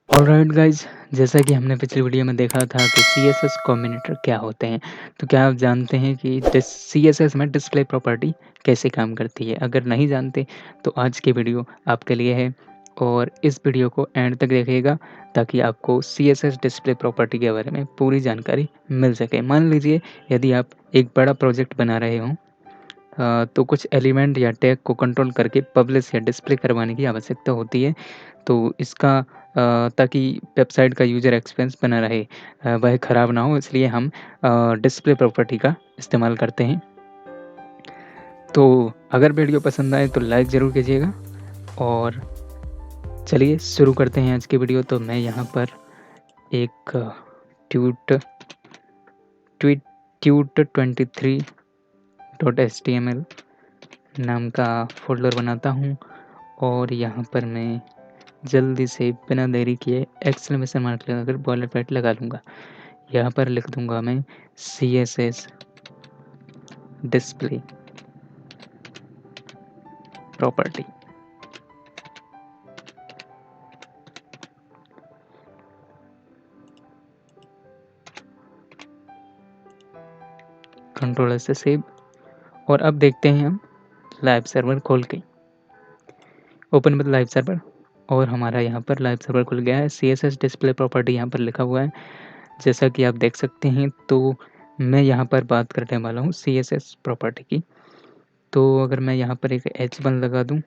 Alright guys, जैसा कि हमने पिछली वीडियो में देखा था कि सीएसएस कॉम्बिनेटर क्या होते हैं। तो क्या आप जानते हैं कि सीएसएस में डिस्प्ले प्रॉपर्टी कैसे काम करती है? अगर नहीं जानते तो आज की वीडियो आपके लिए है और इस वीडियो को एंड तक देखिएगा ताकि आपको सीएसएस डिस्प्ले प्रॉपर्टी के बारे में पूरी जानकारी मिल सके। मान लीजिए यदि आप एक बड़ा प्रोजेक्ट बना रहे हों, तो कुछ एलिमेंट या टैग को कंट्रोल करके पब्लिश या डिस्प्ले करवाने की आवश्यकता होती है। तो इसका ताकि वेबसाइट का यूज़र एक्सपीरियंस बना रहे, वह ख़राब ना हो, इसलिए हम डिस्प्ले प्रॉपर्टी का इस्तेमाल करते हैं। तो अगर वीडियो पसंद आए तो लाइक ज़रूर कीजिएगा और चलिए शुरू करते हैं आज की वीडियो। तो मैं यहाँ पर एक ट्यूट ट्वीट ट्यूट 23.html नाम का फ़ोल्डर बनाता हूँ और यहाँ पर मैं जल्दी से बिना देरी किए एक्सक्लेमेशन मार्क लगाकर बॉइलरपेट लगा लूँगा। यहाँ पर लिख दूँगा मैं CSS डिस्प्ले प्रॉपर्टी। कंट्रोल से सेव। और अब देखते हैं हम लाइव सर्वर खोल के। ओपन विद लाइव सर्वर और हमारा यहाँ पर लाइव सर्वर खुल गया है। CSS डिस्प्ले प्रॉपर्टी यहाँ पर लिखा हुआ है, जैसा कि आप देख सकते हैं। तो मैं यहाँ पर बात करने वाला हूँ CSS प्रॉपर्टी की। तो अगर मैं यहाँ पर एक H1 लगा दूँ,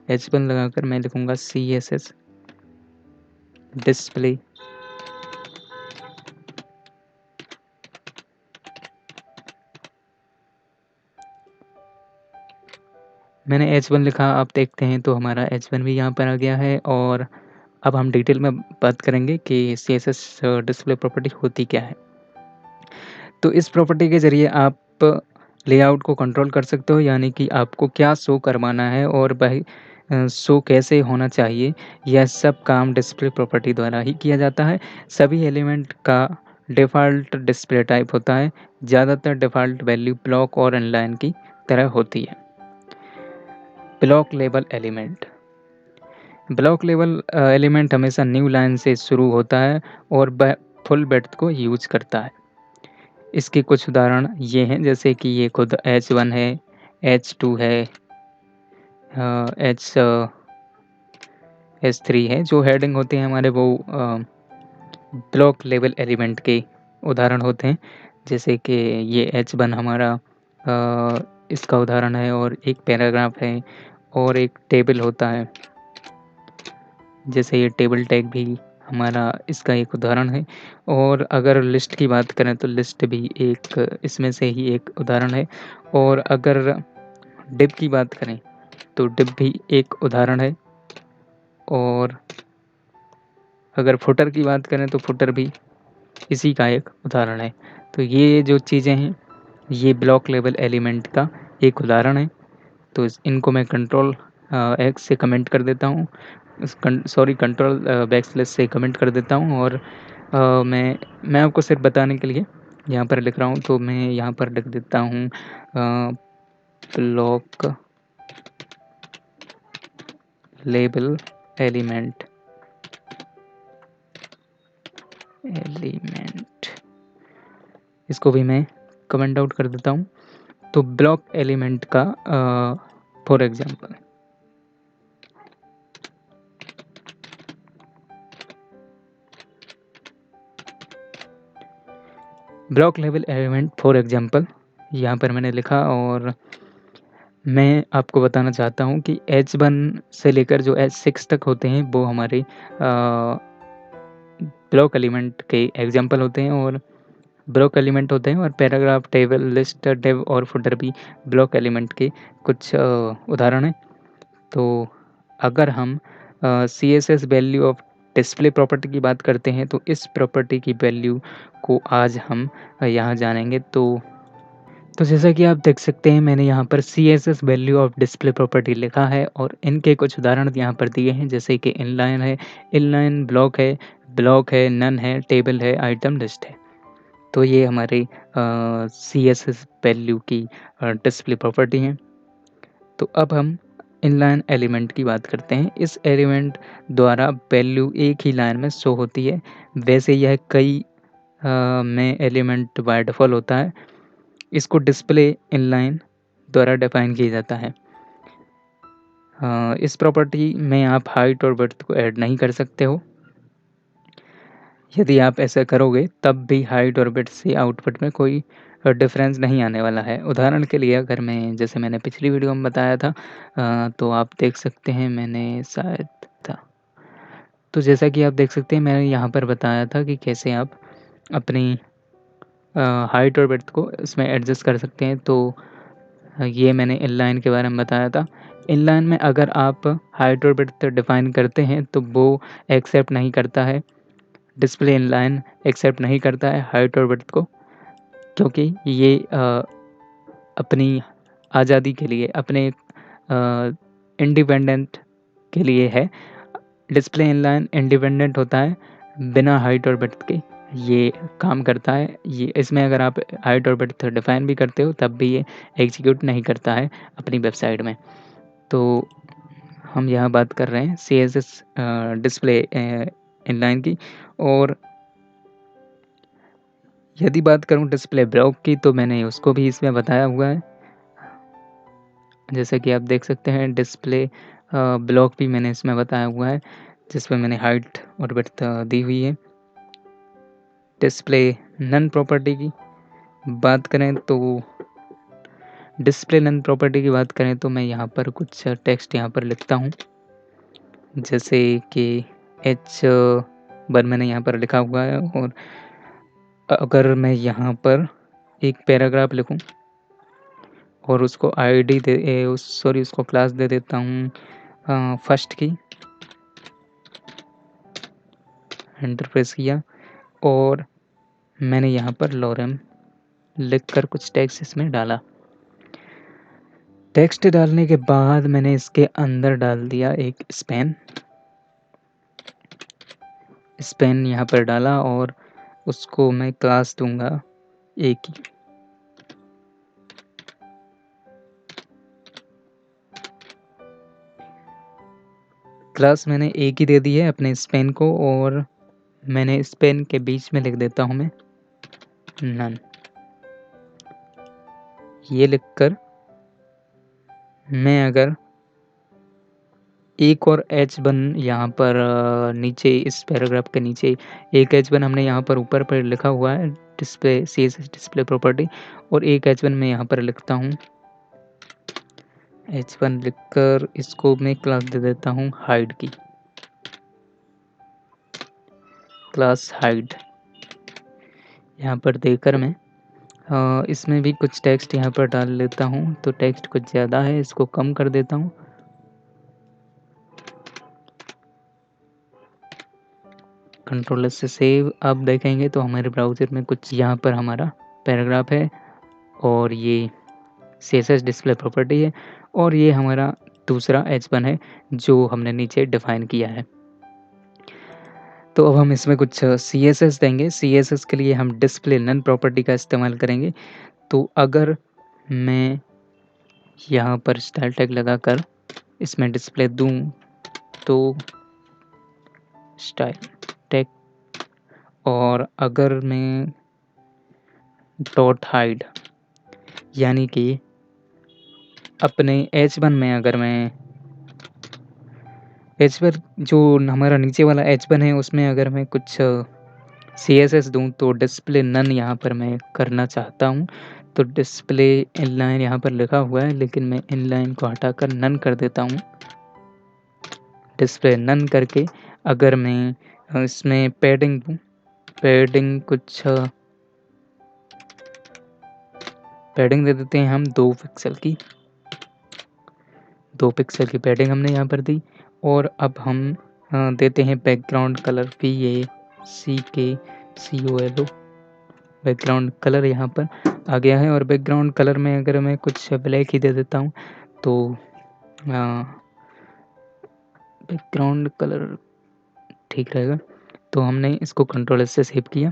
H1 लगाकर मैं लिखूँगा CSS डिस्प्ले मैंने H1 लिखा, आप देखते हैं तो हमारा H1 भी यहाँ पर आ गया है। और अब हम डिटेल में बात करेंगे कि CSS डिस्प्ले प्रॉपर्टी होती क्या है। तो इस प्रॉपर्टी के ज़रिए आप लेआउट को कंट्रोल कर सकते हो, यानी कि आपको क्या शो करवाना है और वह शो कैसे होना चाहिए, यह सब काम डिस्प्ले प्रॉपर्टी द्वारा ही किया जाता है। सभी एलिमेंट का डिफ़ॉल्ट डिस्प्ले टाइप होता है। ज़्यादातर डिफ़ॉल्ट वैल्यू ब्लॉक और इनलाइन की तरह होती है। ब्लॉक लेवल एलिमेंट एलिमेंट हमेशा न्यू लाइन से शुरू होता है और वह फुल विड्थ को यूज करता है। इसके कुछ उदाहरण ये हैं, जैसे कि ये खुद H1 है, H2 है, H3 है। जो हेडिंग होते हैं हमारे, वो ब्लॉक लेवल एलिमेंट के उदाहरण होते हैं। जैसे कि ये H1 हमारा इसका उदाहरण है, और एक पैराग्राफ है और एक टेबल होता है। जैसे ये टेबल टैग भी हमारा इसका एक उदाहरण है। और अगर लिस्ट की बात करें तो लिस्ट भी एक इसमें से ही एक उदाहरण है। और अगर डिव की बात करें तो डिव भी एक उदाहरण है। और अगर फुटर की बात करें तो फुटर भी इसी का एक उदाहरण है। तो ये जो चीज़ें हैं, ये ब्लॉक लेवल एलिमेंट का एक उदाहरण है। तो इनको मैं कंट्रोल एक्स से कमेंट कर देता हूँ, कंट्रोल बैकस्लैश से कमेंट कर देता हूँ। और मैं आपको सिर्फ बताने के लिए यहाँ पर लिख रहा हूँ। तो मैं यहाँ पर लिख देता हूँ ब्लॉक लेबल एलिमेंट इसको भी मैं कमेंट आउट कर देता हूँ। तो ब्लॉक एलिमेंट का for example block level element for example यहाँ पर मैंने लिखा। और मैं आपको बताना चाहता हूँ कि H1 से लेकर जो H6 तक होते हैं वो हमारे ब्लॉक एलिमेंट के एग्जांपल होते हैं और ब्लॉक एलिमेंट होते हैं। और पैराग्राफ, टेबल, लिस्ट, डिव और फुटर भी ब्लॉक एलिमेंट के कुछ उदाहरण हैं। तो अगर हम CSS value of display property की बात करते हैं तो इस प्रॉपर्टी की वैल्यू को आज हम यहाँ जानेंगे। तो जैसा कि आप देख सकते हैं, मैंने यहाँ पर CSS value of display property लिखा है और इनके कुछ उदाहरण यहाँ पर दिए हैं, जैसे कि इनलाइन है, इनलाइन ब्लॉक है, नन है, टेबल है, आइटम लिस्ट है। तो ये हमारे CSS वैल्यू की डिस्प्ले प्रॉपर्टी हैं। तो अब हम इनलाइन एलिमेंट की बात करते हैं। इस एलिमेंट द्वारा वैल्यू एक ही लाइन में शो होती है। वैसे यह कई में एलिमेंट बाय डिफ़ॉल्ट होता है। इसको डिस्प्ले इनलाइन द्वारा डिफ़ाइन किया जाता है। इस प्रॉपर्टी में आप हाइट और विड्थ को ऐड नहीं कर सकते हो। यदि आप ऐसा करोगे तब भी हाइट और विड्थ से आउटपुट में कोई डिफरेंस नहीं आने वाला है। उदाहरण के लिए अगर मैं जैसे मैंने पिछली वीडियो में बताया था तो आप देख सकते हैं मैंने शायद था। तो जैसा कि आप देख सकते हैं मैंने यहाँ पर बताया था कि कैसे आप अपनी हाइट और विड्थ को इसमें एडजस्ट कर सकते हैं। तो ये मैंने इनलाइन के बारे में बताया था। इनलाइन में अगर आप हाइट और विड्थ डिफ़ाइन करते हैं तो वो एक्सेप्ट नहीं करता है। डिस्प्ले इनलाइन एक्सेप्ट नहीं करता है हाइट और विड्थ को, क्योंकि ये अपनी आज़ादी के लिए, अपने इंडिपेंडेंट के लिए है। डिस्प्ले इनलाइन इंडिपेंडेंट होता है, बिना हाइट और विड्थ के ये काम करता है। ये इसमें अगर आप हाइट और विड्थ डिफ़ाइन भी करते हो तब भी ये एग्जीक्यूट नहीं करता है अपनी वेबसाइट में। तो हम यहाँ बात कर रहे हैं सीएसएस डिस्प्ले इनलाइन की। और यदि बात करूँ डिस्प्ले ब्लॉक की तो मैंने उसको भी इसमें बताया हुआ है। जैसे कि आप देख सकते हैं डिस्प्ले ब्लॉक भी मैंने इसमें बताया हुआ है, जिसमें मैंने हाइट और विड्थ दी हुई है। डिस्प्ले नन प्रॉपर्टी की बात करें तो डिस्प्ले नन प्रॉपर्टी की बात करें तो मैं यहाँ पर कुछ टेक्स्ट यहाँ पर लिखता हूँ, जैसे कि H1 मैंने यहाँ पर लिखा हुआ है। और अगर मैं यहाँ पर एक पैराग्राफ लिखूँ और उसको आईडी उसको क्लास दे देता हूँ फर्स्ट की, एंटर प्रेस किया और मैंने यहाँ पर लॉरेम लिखकर कुछ टेक्स्ट इसमें डाला। टेक्स्ट डालने के बाद मैंने इसके अंदर डाल दिया एक स्पेन यहाँ पर डाला और उसको मैं क्लास दूंगा एक ही। क्लास मैंने एक ही दे दी है अपने स्पेन को, और मैंने स्पेन के बीच में लिख देता हूँ मैं नन। ये लिखकर मैं अगर एक और H1 यहाँ पर नीचे इस पैराग्राफ के नीचे एक H1 हमने यहाँ पर ऊपर पर लिखा हुआ है डिस्प्ले CSS डिस्प्ले प्रॉपर्टी, और एक H1 मैं यहाँ पर लिखता हूँ H1 लिखकर इसको मैं क्लास दे देता हूँ हाइड की, क्लास हाइड। यहाँ पर देकर मैं इसमें भी कुछ टेक्स्ट यहाँ पर डाल लेता हूँ। तो टेक्स्ट कुछ ज़्यादा है, इसको कम कर देता हूँ। कंट्रोल से सेव। अब देखेंगे तो हमारे ब्राउज़र में कुछ यहाँ पर हमारा पैराग्राफ है और ये CSS डिस्प्ले प्रॉपर्टी है, और ये हमारा दूसरा H1 है जो हमने नीचे डिफ़ाइन किया है। तो अब हम इसमें कुछ CSS देंगे। CSS के लिए हम डिस्प्ले नन प्रॉपर्टी का इस्तेमाल करेंगे। तो अगर मैं यहाँ पर स्टाइल टैग लगाकर इसमें डिस्प्ले दूँ तो स्टाइल टैग, और अगर मैं डॉट हाइड यानी कि अपने H1 में अगर मैं H1 जो हमारा नीचे वाला H1 है उसमें अगर मैं कुछ CSS दूँ तो डिस्प्ले नन यहाँ पर मैं करना चाहता हूँ। तो डिस्प्ले इनलाइन यहाँ पर लिखा हुआ है, लेकिन मैं इनलाइन को हटाकर नन कर देता हूँ। डिस्प्ले नन करके अगर मैं इसमें पैडिंग दूँ, पैडिंग कुछ पैडिंग दे देते हैं हम 2 पिक्सल की। 2 पिक्सल की पैडिंग हमने यहाँ पर दी, और अब हम देते हैं background colour BACKCOLO। Background colour यहाँ पर आ गया है, और बैकग्राउंड कलर में अगर मैं कुछ ब्लैक ही दे देता हूँ तो बैकग्राउंड कलर ठीक रहेगा। तो हमने इसको कंट्रोल S से सेव किया।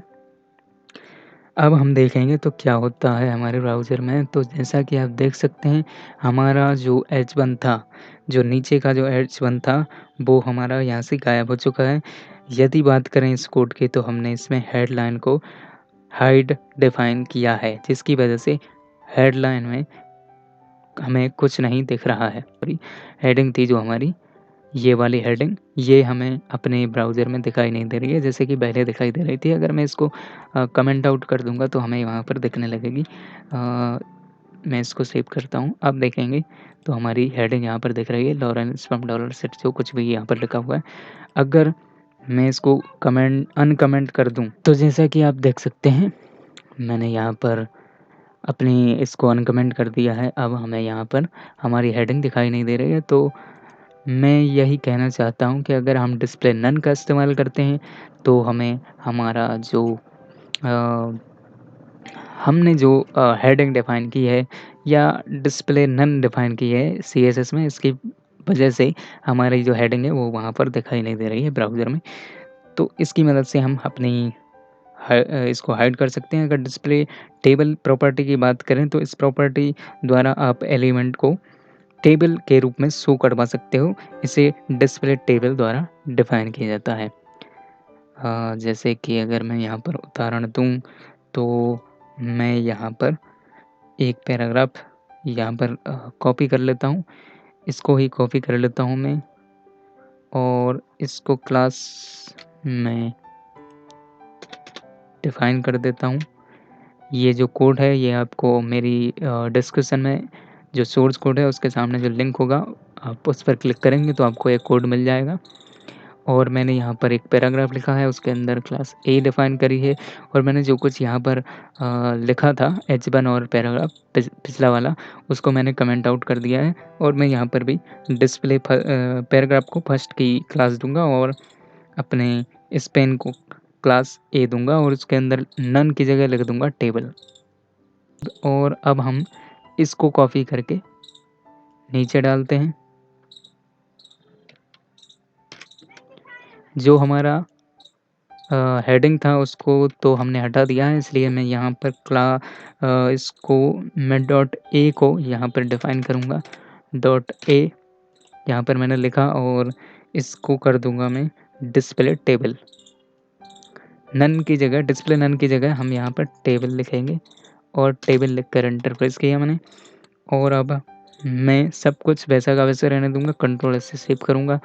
अब हम देखेंगे तो क्या होता है हमारे ब्राउज़र में। तो जैसा कि आप देख सकते हैं, हमारा जो H1 था, जो नीचे का जो H1 था, वो हमारा यहाँ से गायब हो चुका है। यदि बात करें इस कोड की, तो हमने इसमें हेडलाइन को हाइड डिफ़ाइन किया है, जिसकी वजह से हेडलाइन में हमें कुछ नहीं दिख रहा है। हेडिंग थी जो हमारी, ये वाली हेडिंग, ये हमें अपने ब्राउज़र में दिखाई नहीं दे रही है, जैसे कि पहले दिखाई दे रही थी। अगर मैं इसको कमेंट आउट कर दूँगा तो हमें वहाँ पर दिखने लगेगी। मैं इसको सेव करता हूँ। अब देखेंगे तो हमारी हेडिंग यहाँ पर दिख रही है, लॉरेंस फ्रॉम डॉलर सेट, जो कुछ भी यहाँ पर लिखा हुआ है। अगर मैं इसको अनकमेंट कर दूँ, तो जैसा कि आप देख सकते हैं, मैंने यहाँ पर अपनी इसको अनकमेंट कर दिया है। अब हमें यहाँ पर हमारी हेडिंग दिखाई नहीं दे रही है। तो मैं यही कहना चाहता हूँ कि अगर हम डिस्प्ले नन का इस्तेमाल करते हैं, तो हमें हमारा जो अ, हमने जो हेडिंग डिफ़ाइन की है या डिस्प्ले नन डिफ़ाइन की है सीएसएस में, इसकी वजह से हमारी जो हेडिंग है वो वहाँ पर दिखाई नहीं दे रही है ब्राउज़र में। तो इसकी मदद से हम अपनी इसको हाइड कर सकते हैं। अगर डिस्प्ले टेबल प्रॉपर्टी की बात करें, तो इस प्रॉपर्टी द्वारा आप एलिमेंट को टेबल के रूप में शो करवा सकते हो। इसे डिस्प्ले टेबल द्वारा डिफ़ाइन किया जाता है। जैसे कि अगर मैं यहाँ पर उदाहरण दूँ, तो मैं यहाँ पर एक पैराग्राफ यहाँ पर कॉपी कर लेता हूँ। इसको ही कॉपी कर लेता हूँ मैं और इसको क्लास में डिफ़ाइन कर देता हूँ। ये जो कोड है, ये आपको मेरी डिस्क्रिप्शन में जो सोर्स कोड है उसके सामने जो लिंक होगा, आप उस पर क्लिक करेंगे तो आपको एक कोड मिल जाएगा। और मैंने यहाँ पर एक पैराग्राफ लिखा है, उसके अंदर क्लास ए डिफ़ाइन करी है और मैंने जो कुछ यहाँ पर लिखा था H1 और पैराग्राफ पिछला वाला, उसको मैंने कमेंट आउट कर दिया है। और मैं यहाँ पर भी पैराग्राफ को फर्स्ट की क्लास दूँगा और अपने स्पेन को क्लास ए दूँगा और उसके अंदर नन की जगह लिख दूँगा टेबल। और अब हम इसको कॉपी करके नीचे डालते हैं। जो हमारा हेडिंग था उसको तो हमने हटा दिया है, इसलिए मैं यहाँ पर इसको मैं डॉट ए को यहाँ पर डिफ़ाइन करूँगा। डॉट ए यहाँ पर मैंने लिखा और इसको कर दूँगा मैं डिस्प्ले टेबल। नन की जगह, डिस्प्ले नन की जगह हम यहाँ पर टेबल लिखेंगे और टेबल लिखकर एंटर प्रेस किया मैंने। और अब मैं सब कुछ वैसा का वैसा रहने दूँगा, कंट्रोल एस से सेव करूँगा।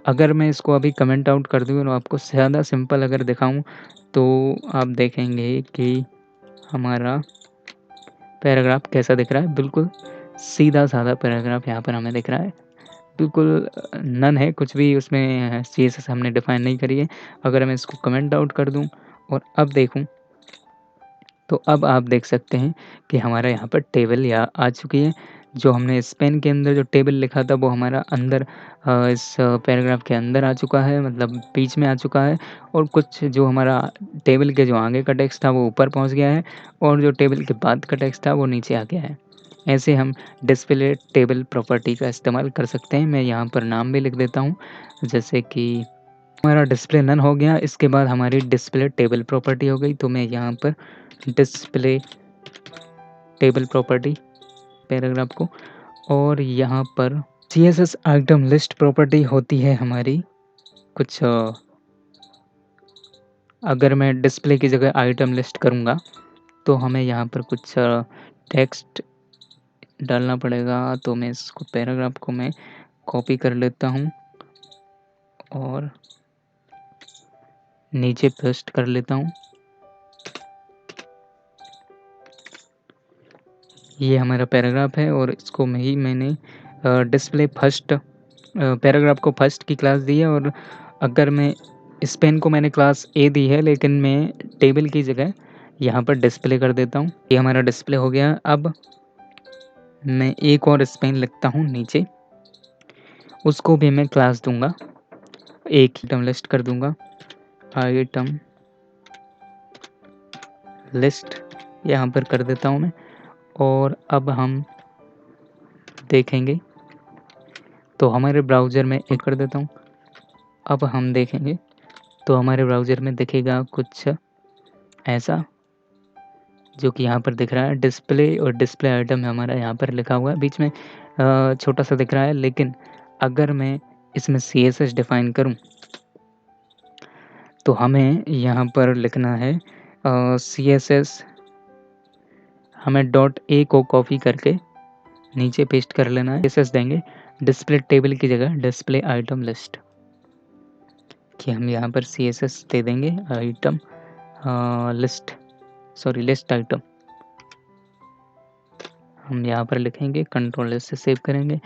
अगर मैं इसको अभी कमेंट आउट कर दूँ और आपको ज़्यादा सिंपल अगर दिखाऊँ, तो आप देखेंगे कि हमारा पैराग्राफ कैसा दिख रहा है। बिल्कुल सीधा-साधा पैराग्राफ यहाँ पर हमें दिख रहा है। बिल्कुल नन है, कुछ भी उसमें सीएसएस हमने डिफ़ाइन नहीं करी है। अगर मैं इसको कमेंट आउट कर दूँ और अब देखूँ, तो अब आप देख सकते हैं कि हमारा यहाँ पर टेबल या आ चुकी है। जो हमने स्पेन के अंदर जो टेबल लिखा था वो हमारा अंदर इस पैराग्राफ के अंदर आ चुका है, मतलब बीच में आ चुका है। और कुछ जो हमारा टेबल के जो आगे का टेक्स्ट था वो ऊपर पहुँच गया है और जो टेबल के बाद का टेक्स्ट था वो नीचे आ गया है। ऐसे हम डिस्प्ले टेबल प्रॉपर्टी का इस्तेमाल कर सकते हैं। मैं यहाँ पर नाम भी लिख देता हूँ, जैसे कि हमारा डिस्प्ले नन हो गया। इसके बाद हमारी डिस्प्ले टेबल प्रॉपर्टी हो गई, तो मैं यहाँ पर डिस्प्ले टेबल प्रॉपर्टी पैराग्राफ को, और यहाँ पर सीएसएस आइटम लिस्ट प्रॉपर्टी होती है हमारी कुछ अगर मैं डिस्प्ले की जगह आइटम लिस्ट करूँगा, तो हमें यहाँ पर कुछ टेक्स्ट डालना पड़ेगा। तो मैं इसको पैराग्राफ को मैं कॉपी कर लेता हूँ और नीचे पेस्ट कर लेता हूँ। ये हमारा पैराग्राफ है और इसको मैंने डिस्प्ले फर्स्ट पैराग्राफ को फर्स्ट की क्लास दी है। और अगर मैं स्पेन को मैंने क्लास ए दी है, लेकिन मैं टेबल की जगह यहाँ पर डिस्प्ले कर देता हूँ। ये हमारा डिस्प्ले हो गया। अब मैं एक और स्पेन लिखता हूँ नीचे, उसको भी मैं क्लास दूँगा, एक आइटम लिस्ट कर दूँगा, आइटम लिस्ट यहाँ पर कर देता हूँ मैं। और अब हम देखेंगे तो हमारे ब्राउज़र में एक कर देता हूँ। अब हम देखेंगे तो हमारे ब्राउज़र में दिखेगा कुछ ऐसा। जो कि यहाँ पर दिख रहा है डिस्प्ले और डिस्प्ले आइटम हमारा यहाँ पर लिखा हुआ है बीच में छोटा-सा दिख रहा है। लेकिन अगर मैं इसमें सीएसएस डिफ़ाइन करूँ तो हमें यहाँ पर लिखना है सीएसएस हमें डॉट ए को कॉपी करके नीचे पेस्ट कर लेना है। सीएसएस देंगे डिस्प्ले टेबल की जगह डिस्प्ले आइटम लिस्ट कि हम यहाँ पर सीएसएस दे देंगे आइटम लिस्ट आइटम हम यहाँ पर लिखेंगे कंट्रोल एस से सेव करेंगे।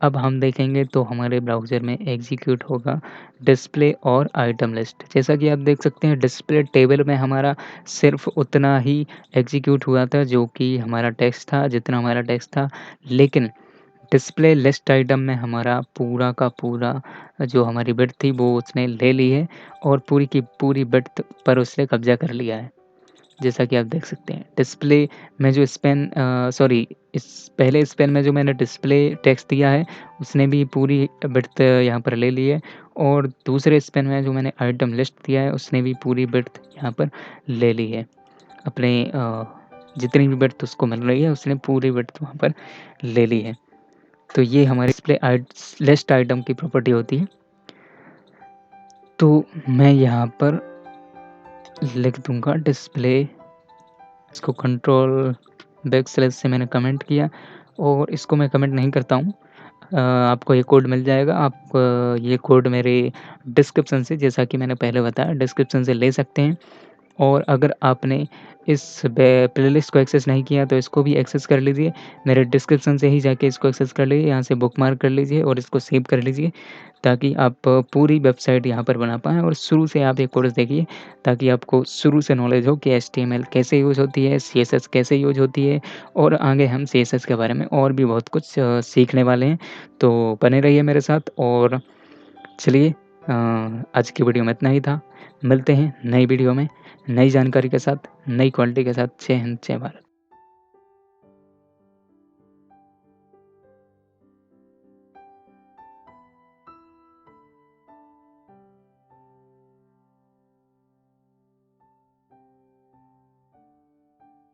अब हम देखेंगे तो हमारे ब्राउज़र में एग्जीक्यूट होगा डिस्प्ले और आइटम लिस्ट। जैसा कि आप देख सकते हैं डिस्प्ले टेबल में हमारा सिर्फ़ उतना ही एग्जीक्यूट हुआ था जो कि हमारा टेक्स्ट था, जितना हमारा टेक्स्ट था। लेकिन डिस्प्ले लिस्ट आइटम में हमारा पूरा का पूरा जो हमारी बिट थी वो उसने ले ली है और पूरी की पूरी बिट पर उसने कब्ज़ा कर लिया है। जैसा कि आप देख सकते हैं डिस्प्ले में जो इस पहले स्पेन में जो मैंने डिस्प्ले टेक्स्ट दिया है उसने भी पूरी बिड्थ यहाँ पर ले ली है और दूसरे स्पेन में जो मैंने आइटम लिस्ट दिया है उसने भी पूरी बिड्थ यहाँ पर ले ली है। अपने जितनी भी बिड्थ उसको मिल रही है उसने पूरी बिड्थ वहाँ पर ले ली है। तो ये हमारी डिस्प्ले लिस्ट आइटम की प्रॉपर्टी होती है। तो मैं यहाँ पर लिख दूँगा डिस्प्ले इसको कंट्रोल बैकस्लैश से मैंने कमेंट किया और इसको मैं कमेंट नहीं करता हूँ। आपको ये कोड मिल जाएगा। आप ये कोड मेरे डिस्क्रिप्शन से जैसा कि मैंने पहले बताया डिस्क्रिप्शन से ले सकते हैं। और अगर आपने इस प्लेलिस्ट को एक्सेस नहीं किया तो इसको भी एक्सेस कर लीजिए। मेरे डिस्क्रिप्शन से ही जाके इसको एक्सेस कर लीजिए, यहाँ से बुकमार्क कर लीजिए और इसको सेव कर लीजिए ताकि आप पूरी वेबसाइट यहाँ पर बना पाएँ और शुरू से आप ये कोर्स देखिए ताकि आपको शुरू से नॉलेज हो कि एचटीएमएल कैसे यूज़ होती है, सीएसएस कैसे यूज़ होती है और आगे हम सीएसएस के बारे में और भी बहुत कुछ सीखने वाले हैं। तो बने रहिए मेरे साथ और चलिए आज की वीडियो में इतना ही था। मिलते हैं नई वीडियो में, नई जानकारी के साथ, नई क्वालिटी के साथ। जय हिंद, जय भारत।